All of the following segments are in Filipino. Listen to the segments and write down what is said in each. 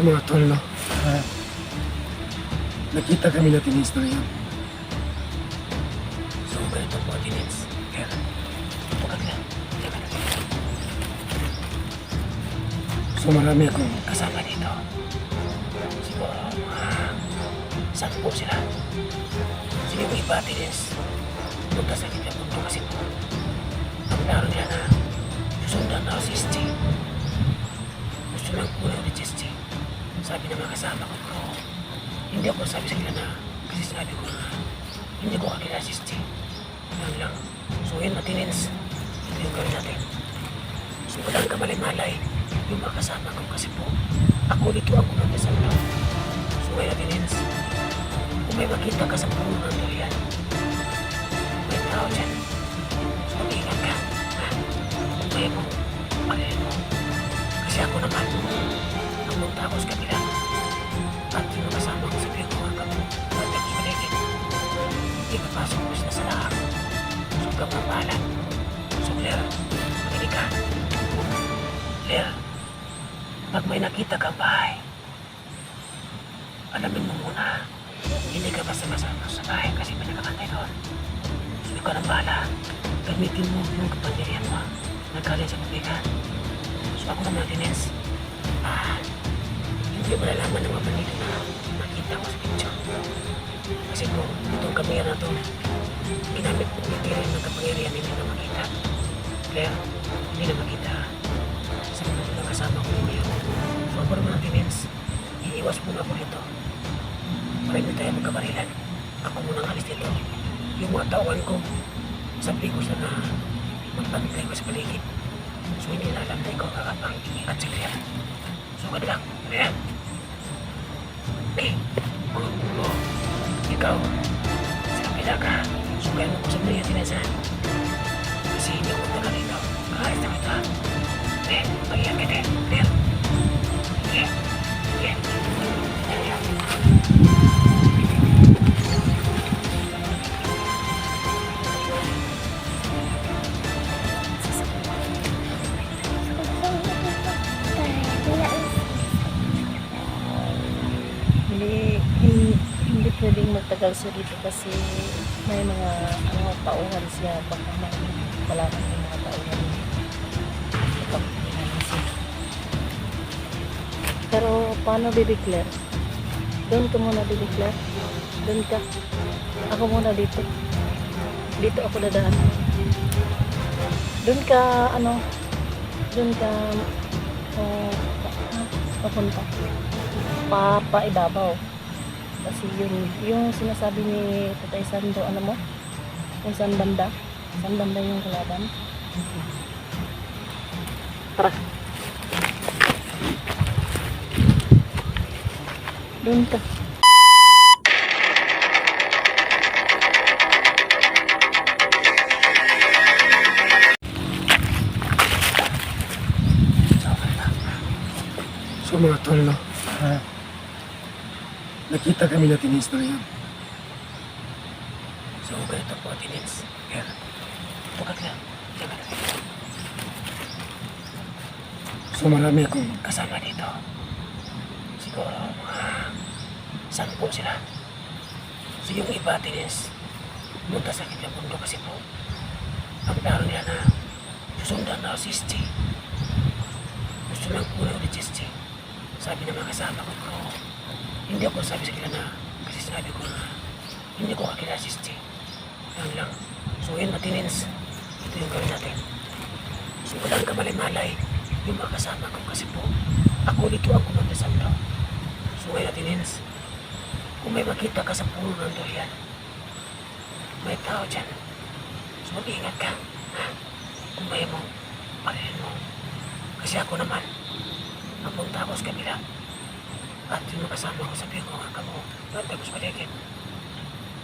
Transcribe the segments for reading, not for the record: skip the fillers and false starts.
Mga tol, no? Nakita kami na Tinins na ngayon. So, ganito po, Tinins. Kaya, tukag na. So marami akong Kasama dito. Siguro, saan po sila? Sige po iba, Tinins. Punta sa kita punto kasi po. Ang laro nila na susundan na si SG. Gusto lang po na ulit si SG. Sabi ng mga kasama ko, bro. Hindi ako sabi sa kanila na kasi sinabi ko na hindi ko kakilala si SG. Yan lang. So yun, Tinins. Ito yung gawin natin. So walang kamalay-malay yung mga kasama ko kasi po ako dito ako nagdasal na. So ngayon, Tinins, kung may makita ka sa puno ng durian, may tao dyan. So mag-ingat ka. Ha? Kung may mo, pagayin mo. Kasi ako naman, ang punta ako sa kabila. At yung kasama ko sa pinagawa ka mo, at tapos maligid. Ipapasok mo sila sa lahat. So kang mapalan. So Claire, makinig ka. Claire, pag may nakita kang bahay, alamin mo muna, hindi ka basta-basta sa bahay kasi may nakakantay doon. So ikaw ng bahala, gamitin mo yung kapangyarihan mo na galing sa publikan. So ako naman, Tinins, hindi mo nalaman ng mga bandito na nakita ko sa picture. Kasi po, itong kamera na ito, ginamit mo hindi rin ng kapangyarihan hindi na makita. Claire, hindi na makita. Sa mga ito kasama ko ngayon. So ako naman, Tinins, iiwas muna ako dito. Para hindi tayo magkabarilan. Ako muna alis dito. Yung mga tawan ko, sabi ko siya na magpantay ko sa paligid. So hindi na alam na ikaw kakapang at si Claire. So ka lang, Claire. Okay. Oh. Ikaw, sa kapila ka. Sugayan mo ko sa mga Tinins, ha? Kasi hindi ako tagal dito. Kaalis na kita. Okay, mag-iyan ka din, Claire. Okay. Okay. Hindi pwedeng magtagal siya dito kasi may mga tauhan siya, baka wala na yung mga tauhan kapag pinanong siya. Pero paano di-declare? Doon ka muna di-declare. Doon ka. Ako muna dito. Dito ako dadaan. Doon ka doon ka papunta. Papaibabaw. Kasi yung sinasabi ni Tatay Sando, mo? Kung saan banda? Saan banda yung kalaban? Tara. Doon ka. So mga tol, no? Nakita kami na Tinins na ngayon. So ganito po, Tinins. Kaya, tukag na. So marami akong Kasama dito. Siguro, saan po sila? So yung iba, Tinins, punta sa kita mundo kasi po, ang laro nila na susundan na si SG. Gusto lang po na ulit si SG. Sabi ng mga kasama ko, bro, hindi ako sabi sa kanila na kasi sinabi ko na hindi ko kakilala si SG. Yan lang. So yun, Tinins, ito yung gawin natin. So walang kamalay-malay yung mga kasama ko kasi po ako dito ako nagdasal na. So ngayon, Tinins, kung may makita ka sa puno ng durian, may tao dyan. So mag-iingat ka. Ha? Kung may mo, pagayin mo. Kasi ako naman, napunta ako sa kabila. At yung kasama ko sa pinagawa ka mo, at tapos paligid.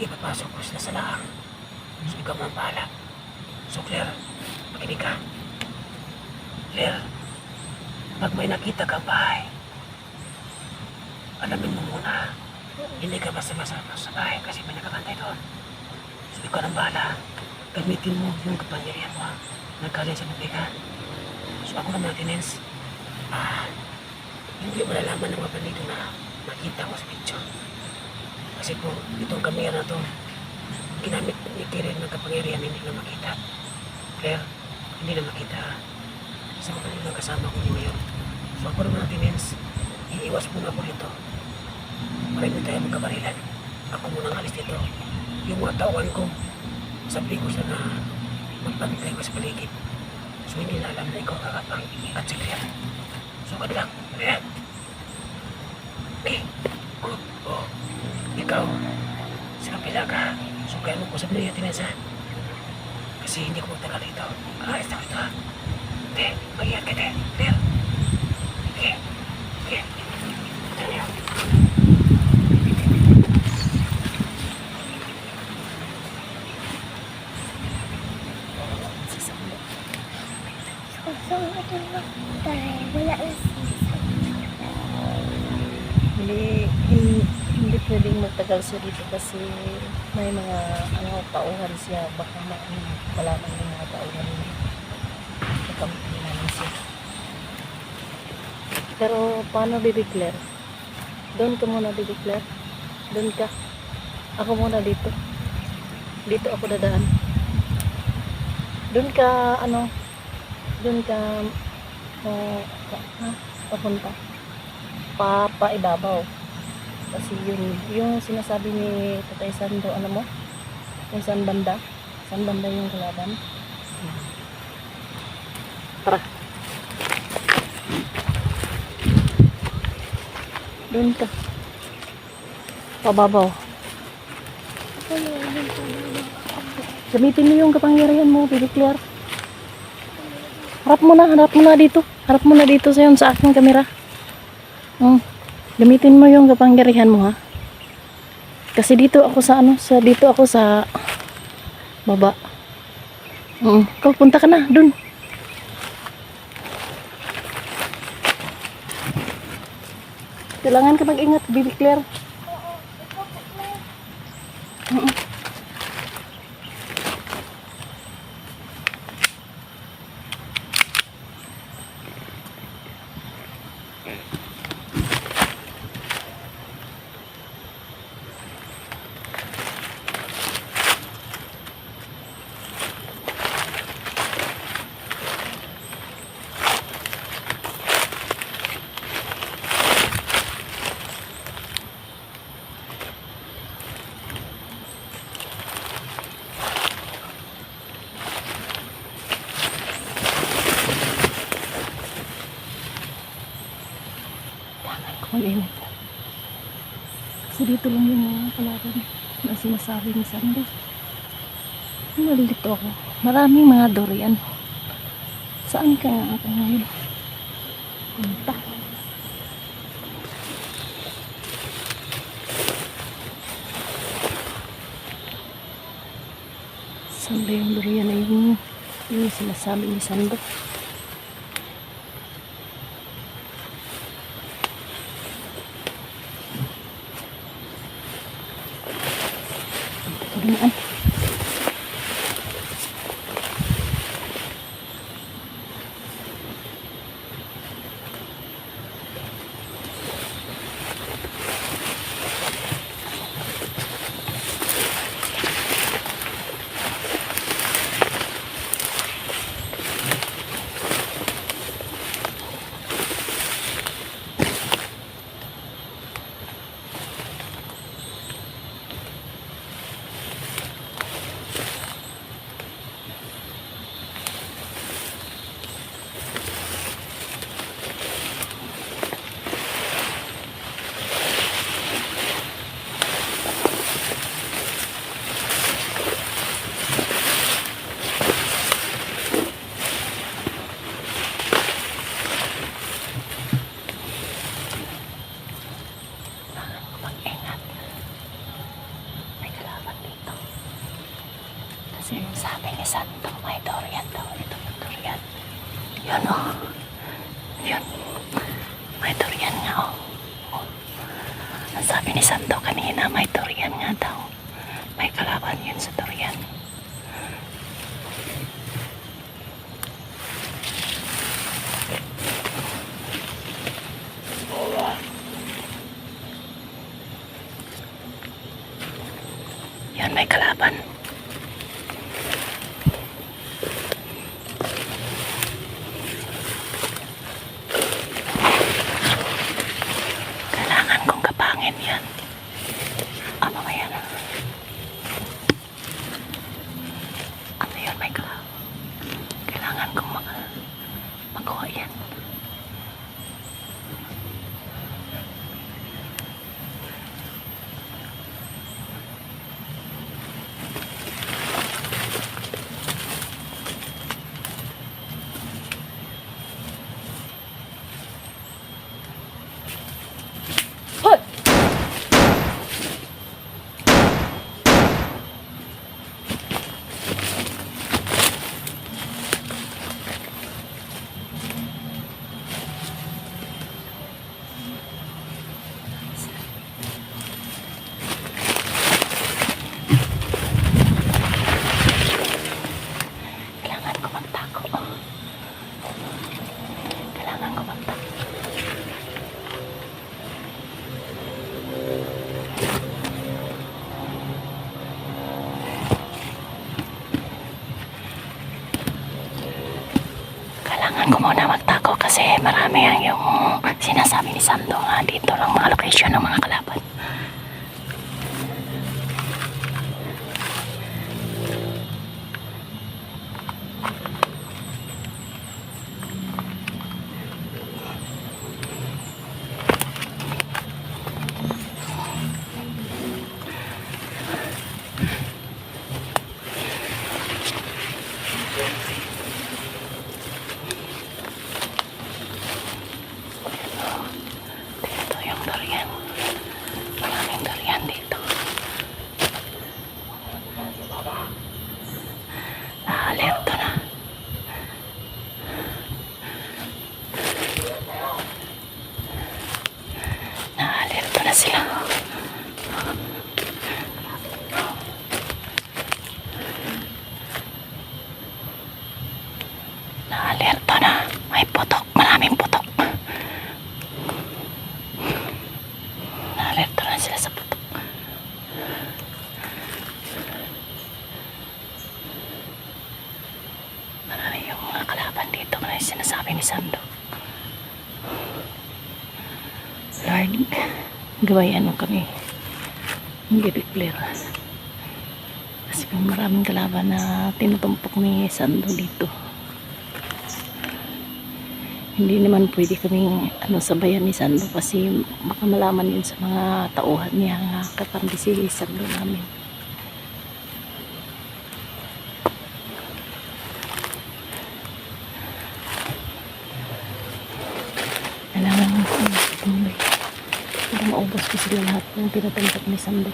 Ipapasok ko sila sa laang. So ikaw mo ang bahala. So Claire, makinig ka. Claire, pag may nakita kang bahay, alamin mo muna, hindi ka basta-basta sa bahay kasi may nakakantay doon. So ikaw ang bahala. Gamitin mo yung kapangyarihan mo na galing sa publikan. So ako naman, Tinins, hindi malalaman ng mga bandido na nakita ko sa video. Kasi po, itong kamera na to, ginamit ni Karen ng kapangyarihan hindi na makita. Claire, hindi na makita sa mga kanilang kasama ko ni Mayor. So ako naman natin, Nens, iiwas muna ako dito. Para hindi tayo magkabarilan. Ako muna ang alis dito. Yung mga tauhan ko, sabi ko siya na magpantay ko sa paligid. So hindi na alam na ikaw kakapang at si Claire. So ka lang, Claire. Okay, good. Oh, ikaw, sa kapila ka. So kaya mo ko sabi na natin, ha? Kasi hindi ko magtagal dito. Alis na ito, ha? Hindi, mag-iat ka, Claire. Okay, okay. Ito niyo. Wala na Hindi pwedeng magtagal siya dito kasi may mga tauhan siya. Baka malaman ng mga tauhan niya. Kakampi namin siya. Pero paano, Baby Claire? Doon ka muna, Baby Claire. Doon ka. Ako muna dito. Dito ako dadaan. Doon ka, doon ka, papunta. Paibabaw. Kasi yung sinasabi ni Tatay Sando, mo? Yung saan banda yung kalaban. Tara. Doon ka. Pababaw. Gamitin mo yung kapangyarihan mo, Baby Claire. Harap mo na dito. Harap mo na dito sa aking kamera. Gamitin mo yung kapangyarihan mo, ha. Kasi dito ako sa baba. Ikaw, punta ka na dun. Kailangan ka mag-ingat, Baby Claire. Mag-ingat. Kasi dito lang yung mga kalaban na sinasabi ni Sando. Nalilito ako. Maraming mga durian. Saan ka nga ako ngayon? Punta. Saan ba yung durian na yung sinasabi ni Sando? Dumaan. Kasi yung sabi ni Santo, may durian daw. Ito yung durian. Yun, oh. Yun. May durian nga, oh. Oh. Ang sabi ni Santo kanina, may durian nga daw. May kalaban yun sa durian. Yun, may kalaban. Kailangan kong kapangin yan. Ano ba yan? Ano yun, may kalaban? Kailangan kong magawa yan. Hoy! Kailangan ko magtago. Kailangan ko magtago. Kailangan ko muna magtago kasi marami ang yung sinasabi ni Sando nga dito lang mga location ng mga kalaban. Dito yung durian. Maraming durian dito. Naalerto na. Naalerto na sila. Naalerto na. May putok. Maraming putok. Naalerto na sila sa putok. Marami yung mga kalaban dito na yung sinasabi ni Sando. Lord, gawayan mo kami. Hindi clear. Kasi maraming kalaban na tinutumpok ni Sando dito. Hindi naman pwede kaming sabayan ni Sando kasi baka malaman yun sa mga tauhan niya nga katambi si Sando namin. Kailangan ko tuloy para maubos ko sila lahat ng tinatampok ni Sando.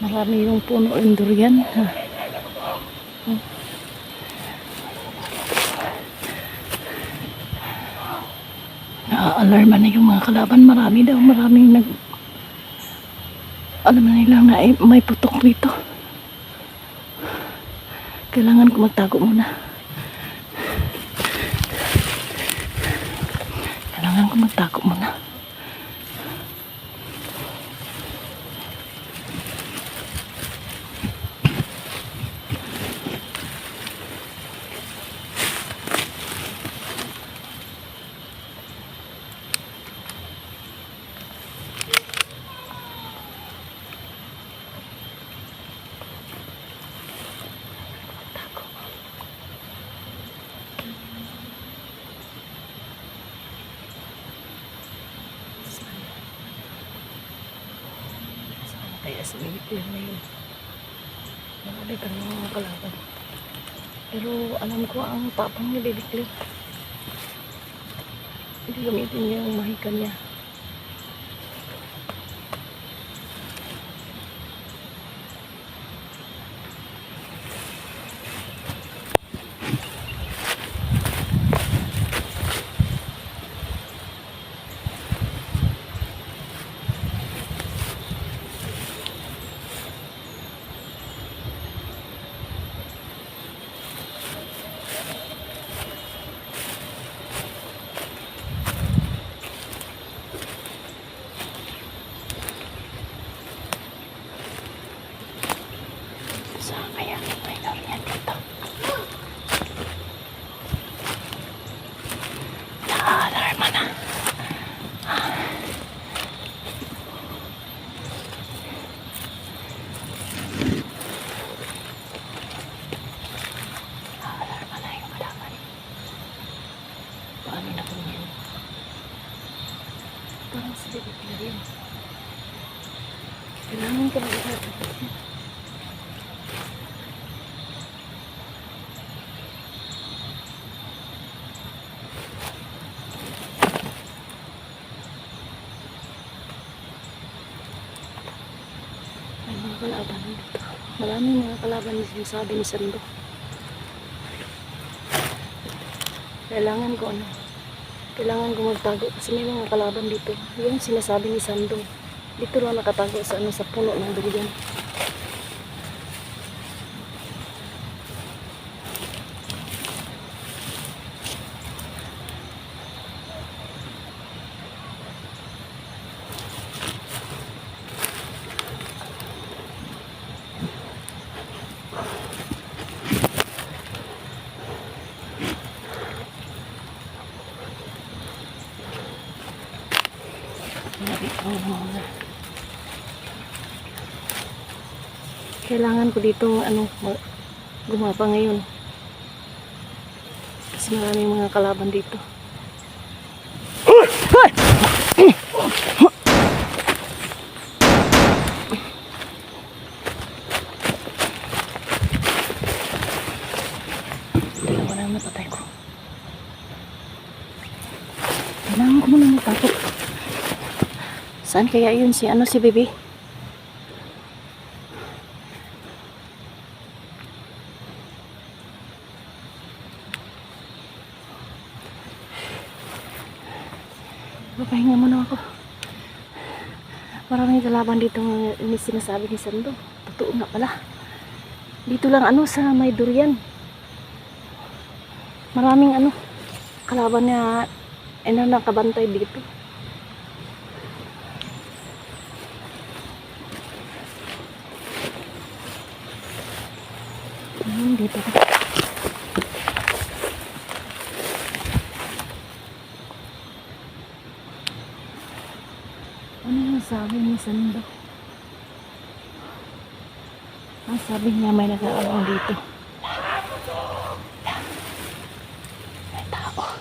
Marami yung puno ng durian. Na-alarma na yung mga kalaban. Marami daw. Maraming alam na nila na may putok dito. Kailangan ko magtago muna. Kailangan ko magtago muna. Kaya sa milipin na yun. Nakalikan ng mga kalaban. Pero alam ko ang tapang ni Liliklik. Hindi gamitin niya ang mahika niya. May mga kalaban dito. Maraming mga kalaban na sinasabi ni Sando. Kailangan ko magtago kasi may mga kalaban dito. Yung sinasabi ni Sando. Dito lang nakatago sa sa puno ng durian. Kailangan ko dito gumapa ngayon kasi maraming mga kalaban dito. Dalawa na napatay ko. Kailangan ko muna magtakot. Saan kaya yun si Bebe? Papahinga muna ako. Maraming kalaban dito ng sinasabi ni Sando. Totoo nga pala. Dito lang sa may durian. Maraming kalaban na nakabantay dito. Dito ka. Ano yung sabi ni Sando? Ang sabi niya may nag-aabang dito. May tao.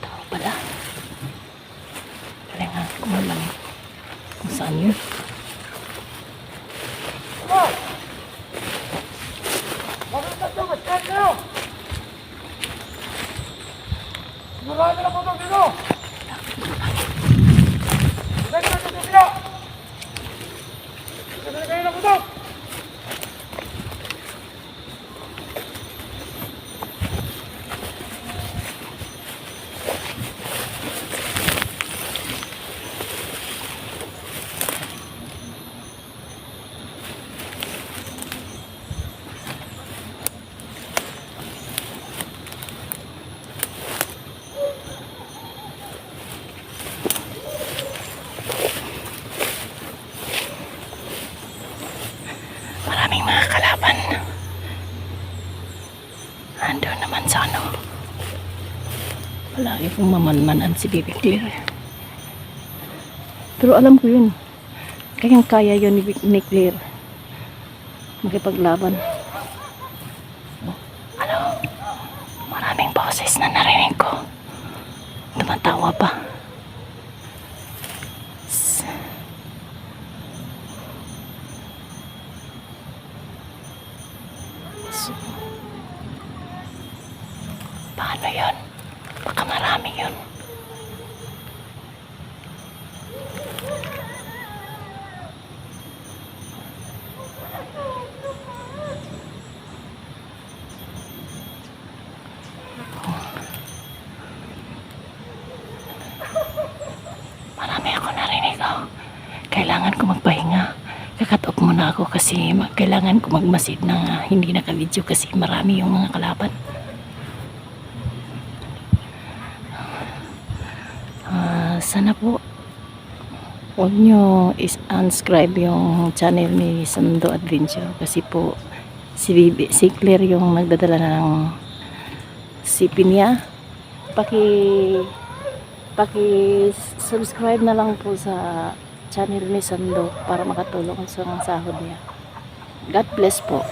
Tao pala. Kailangan ko malaman kung saan yun. Maraming mga kalaban. Ando naman sa palagi kong mamanmanan si Baby Claire. Pero alam ko yun. Kaya yun ni Claire. Makipaglaban. Maraming boses na narinig ko. Tumatawa pa. Paano yun? Baka marami yun. Marami ako narinig. Kailangan ko magpahinga. Kakat off muna ako kasi kailangan ko magmasid na hindi naka-video kasi marami yung mga kalaban. Sana po huwag nyo unsubscribe yung channel ni Sando Adventure kasi po si Claire yung nagdadala ng sipin niya. Paki-subscribe na lang po sa channel ni Sando para makatulong sa sahod niya. God bless po.